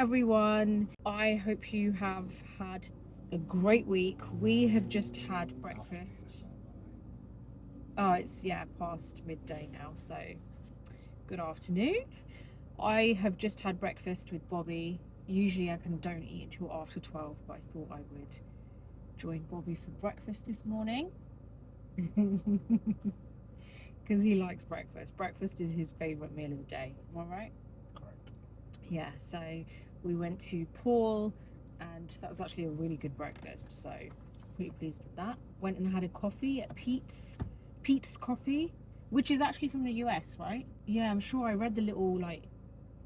everyone. I hope you have had a great week. We have just had breakfast. Oh, it's past midday now, so good afternoon. I have just had breakfast with Bobby. Usually I don't eat until after 12, but I thought I would join Bobby for breakfast this morning. Because he likes breakfast. Breakfast is his favourite meal of the day. Am I right? Correct. Yeah, so we went to Paul, and that was actually a really good breakfast, so pretty pleased with that. Went and had a coffee at Pete's Coffee, which is actually from the US, right? Yeah, I'm sure I read the little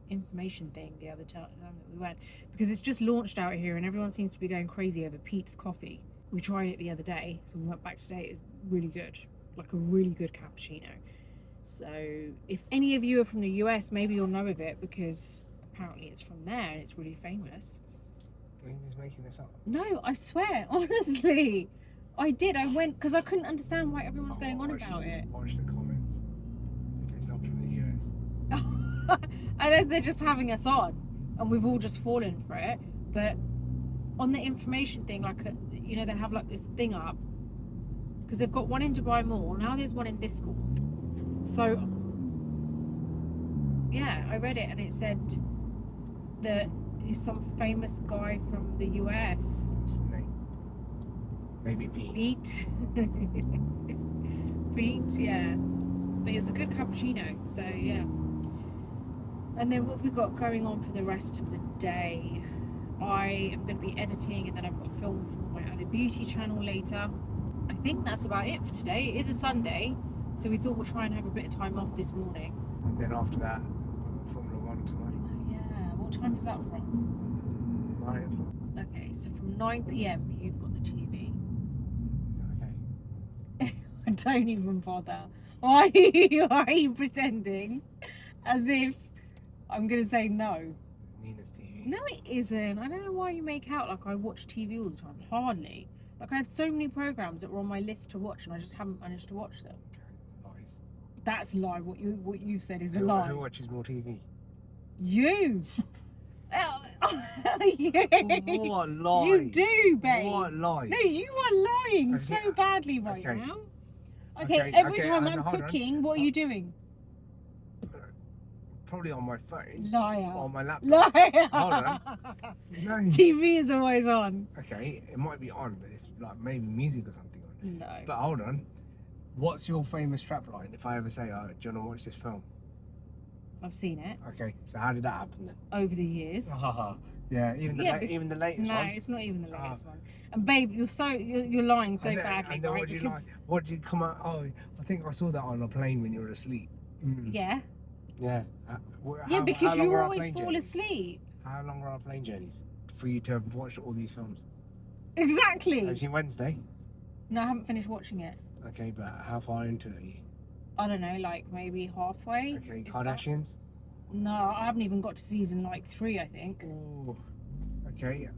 information thing the other time that we went, because it's just launched out here and everyone seems to be going crazy over Pete's Coffee. We tried it the other day, so we went back today. It's really good, like a really good cappuccino. So if any of you are from the US, maybe you'll know of it, because apparently it's from there and it's really famous. Are you just making this up? No, I swear, honestly, I did. I went because I couldn't understand why everyone's going on about it. Watch the comments. If it's not from the US. Unless they're just having us on and we've all just fallen for it. But on the information thing, they have this thing up, because they've got one in Dubai Mall, now there's one in this mall. So yeah, I read it and it said that he's some famous guy from the US. What's his name? Maybe Pete. Pete, yeah. But it was a good cappuccino, so yeah. And then what have we got going on for the rest of the day? I am going to be editing, and then I've got to film for my other beauty channel later. I think that's about it for today. It is a Sunday, so we thought we'll try and have a bit of time off this morning. And then after that, I've got Formula 1 tonight. Oh yeah, what time is that from? 9 o'clock. Okay, so from 9 PM you've got the TV. Is that okay? Don't even bother. Why are you pretending as if I'm going to say no? It's Nina's TV. No, it isn't. I don't know why you make out like I watch TV all the time. Hardly. I have so many programs that were on my list to watch, and I just haven't managed to watch them. Okay, lies. That's a lie. What you said is a lie. Who watches more TV? You. You. What lies? You do, babe. What lies? No, you are lying so badly right now. Okay, every time I'm cooking, what are you doing? Probably on my phone. Liar. Or on my laptop. Liar. Hold on. No. TV is always on. Okay, it might be on, but it's maybe music or something on. No. But hold on. What's your famous strap line if I ever say, oh, do you want to watch this film? I've seen it. Okay, so how did that happen then? Over the years. Yeah, even the latest no, ones. No, it's not even the latest one. And babe, you're lying so badly, and then right? what did you come out? Oh, I think I saw that on a plane when you were asleep. Yeah. Yeah. Because you always fall asleep. How long are our plane journeys for you to have watched all these films? Exactly. Have you seen Wednesday? No, I haven't finished watching it. Okay, but how far into it are you? I don't know, maybe halfway. Okay, Kardashians? No, I haven't even got to season 3, I think. Ooh. Okay,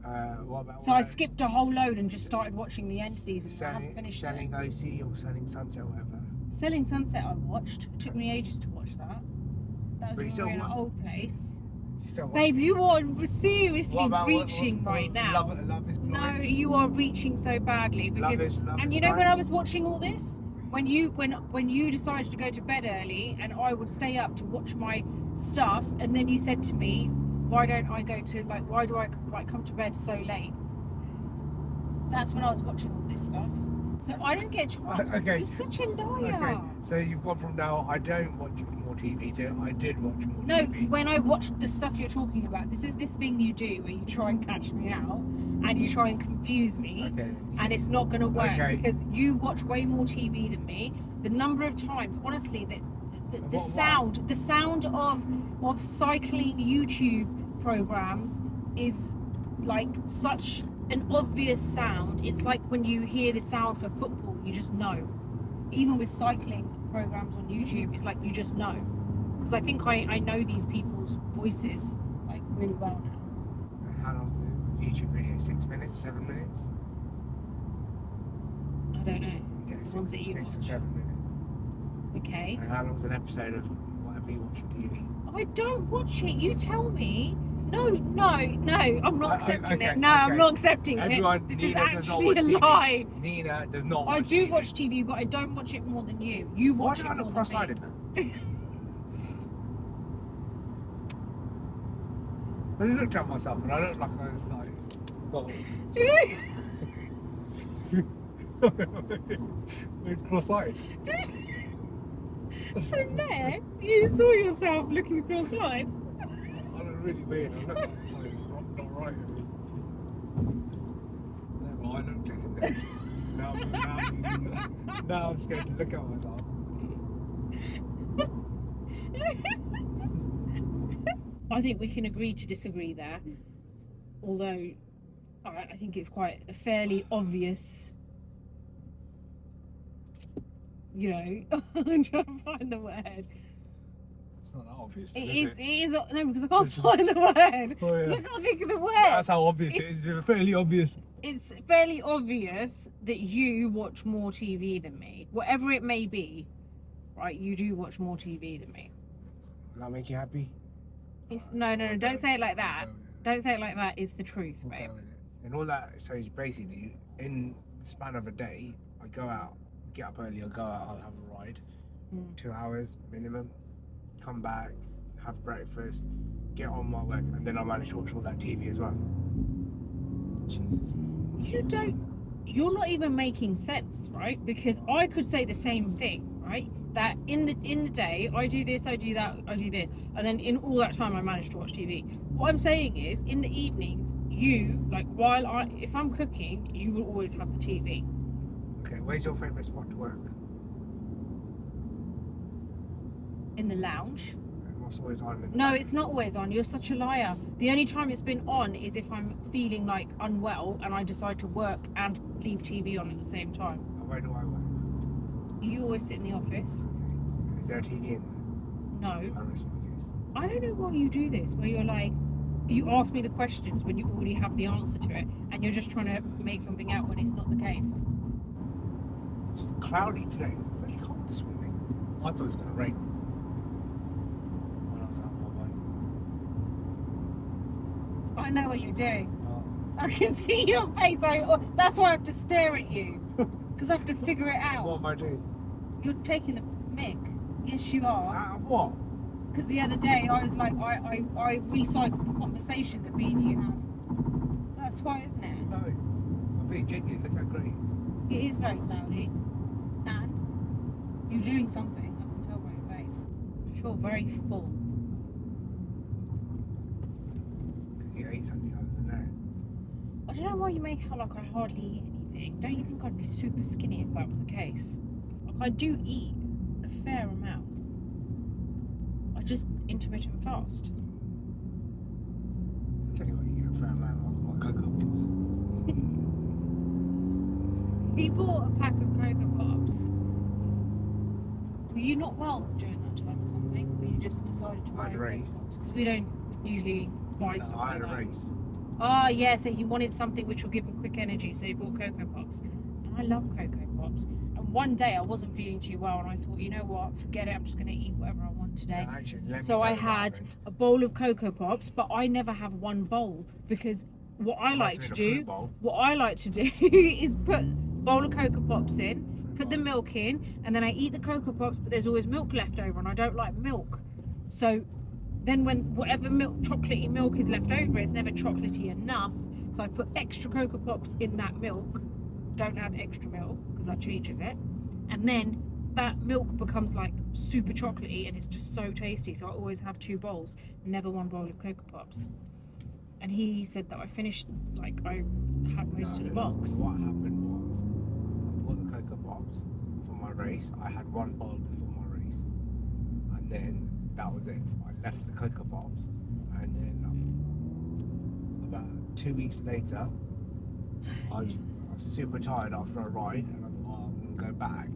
what about... So I skipped a whole load and just started watching the end season. I haven't finished Selling OC or Selling Sunset, whatever. Selling Sunset I watched. It took me ages to watch that. That was in an old place. Babe, you are seriously reaching right now. Love is Blind. No, you are reaching so badly. Because, and you know when I was watching all this? When you decided to go to bed early and I would stay up to watch my stuff, and then you said to me, why do I come to bed so late? That's when I was watching all this stuff. So I didn't get a chance. Okay. You're such a liar. Okay. So you've gone from now I don't watch more TV to I did watch more TV. No, when I watched the stuff you're talking about, this is this thing you do where you try and catch me out and you try and confuse me, and it's not going to work because you watch way more TV than me. The number of times, honestly, the sound of cycling YouTube programs is such an obvious sound. It's like when you hear the sound for football, you just know. Even with cycling programs on YouTube, it's like you just know. Because I think I know these people's voices really well now. How long is the YouTube video? 6 minutes? 7 minutes? I don't know. Yeah, The 6 or 7 minutes. Okay. And how long's an episode of whatever you watch on TV? I don't watch it. You tell me. No, I'm not accepting okay, it. No, I'm not accepting Everyone, it. This Nina is does not actually watch a TV. lie. Nina does not watch I do TV. watch TV, but I don't watch it more than you. You watch it more than me. Why do I look cross-eyed then? I just looked at myself and I looked like I was like, cross-eyed. From there, you saw yourself looking cross-eyed. I look really weird. I look like something not right with me. No, I looked at it then. Now I'm scared to look at myself. I think we can agree to disagree there. Although I think it's quite a fairly obvious, you know, I'm trying to find the word. It's not that obvious. It is. is, no, because I can't find the word. Oh, yeah. Because I can't think of the word. That's how obvious it is. It's fairly obvious. It's fairly obvious that you watch more TV than me. Whatever it may be, right? You do watch more TV than me. Will that make you happy? It's, no, don't say it like that. Don't say it like that. It's the truth, babe. And all that, so basically, in the span of a day, I go out, get up early, I'll go out, I'll have a ride, 2 hours minimum, come back, have breakfast, get on my work, and then I manage to watch all that TV as well. Jesus. You're not even making sense, right? Because I could say the same thing, right? That in the day I do this, I do that, I do this, and then in all that time I manage to watch TV. What I'm saying is, in the evenings, you if I'm cooking, you will always have the TV. Okay, where's your favourite spot to work? In the lounge. And what's always on? No, it's not always on. You're such a liar. The only time it's been on is if I'm feeling like unwell and I decide to work and leave TV on at the same time. And where do I work? You always sit in the office. Okay. Is there a TV in there? No. I rest my case. I don't know why you do this, where you're like, you ask me the questions when you already have the answer to it, and you're just trying to make something out when it's not the case. It's cloudy today, very cold this morning. I thought it was going to rain when I was out on my bike. I know what you're doing. Oh. I can see your face. That's why I have to stare at you, because I have to figure it out. What am I doing? You're taking the mick. Yes, you are. Out of what? Because the other day I was like, I recycled a conversation that me and you had. That's why, isn't it? No. I'm being genuine. Look how great it is. It is very cloudy. And you're doing something. I can tell by your face. I feel very full. Because you ate something other than that. I don't know why you make out like I hardly eat anything. Don't you think I'd be super skinny if that was the case? Like, I do eat a fair amount. I just intermittent fast. I'll tell you what, you get a fair amount of my Cocopops. He bought a pack of Cocopops. Were you not well during that time or something? Or you just decided to buy I had a race. Because we don't usually buy stuff I like had a that. race. Oh yeah, so he wanted something which will give him quick energy, so he bought Cocopops. And I love Cocopops. And one day I wasn't feeling too well, and I thought, you know what, forget it, I'm just going to eat whatever I want today. No, actually, let me So tell I you what had happened. a bowl of Cocopops, but I never have one bowl, because what I like to do is put a bowl of Cocopops in, put the milk in, and then I eat the Cocopops, but there's always milk left over, and I don't like milk. So then when whatever chocolatey milk is left over, it's never chocolatey enough. So I put extra Cocopops in that milk. Don't add extra milk, because that changes it. And then that milk becomes like super chocolatey, and it's just so tasty. So I always have 2 bowls, never one bowl of Cocopops. And he said that I finished, like, I had most of the box. What happened was, I bought the Cocopops for my race. I had 1 bowl before my race, and then that was it. I left the Cocopops, and then about 2 weeks later, I was super tired after a ride, and I thought, oh, I'm going to go back,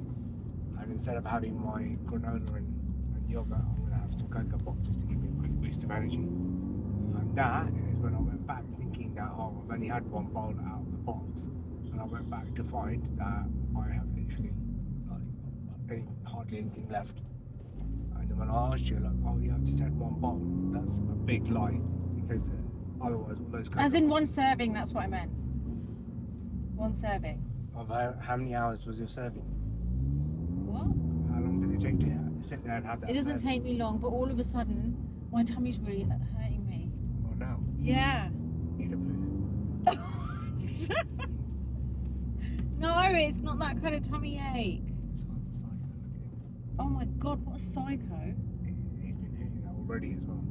and instead of having my granola and yogurt, I'm going to have some Cocopops just to give me a quick boost of energy. And that is when I went back thinking that, oh, I've only had 1 bowl out of the box, and I went back to find that I have literally hardly anything left. And then when I asked you, like, oh, you have just had 1 bowl, that's a big lie, because otherwise all those. As in one serving, that's what I meant. One serving. Of how many hours was your serving? What? How long did it take to sit there and have that? It doesn't take me long, but all of a sudden, my tummy's really hurting me. Oh no. Yeah. Need a poo. No, it's not that kind of tummy ache. This one's a psycho. Look Oh my god, what a psycho. at him. He's been hitting that already as well.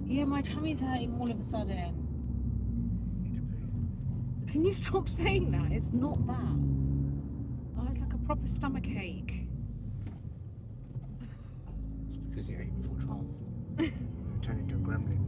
Yeah, my tummy's hurting all of a sudden. Need a poo. Can you stop saying that? It's not that. Oh, it's like a proper stomach ache. It's because you ate before 12. You turned into a gremlin.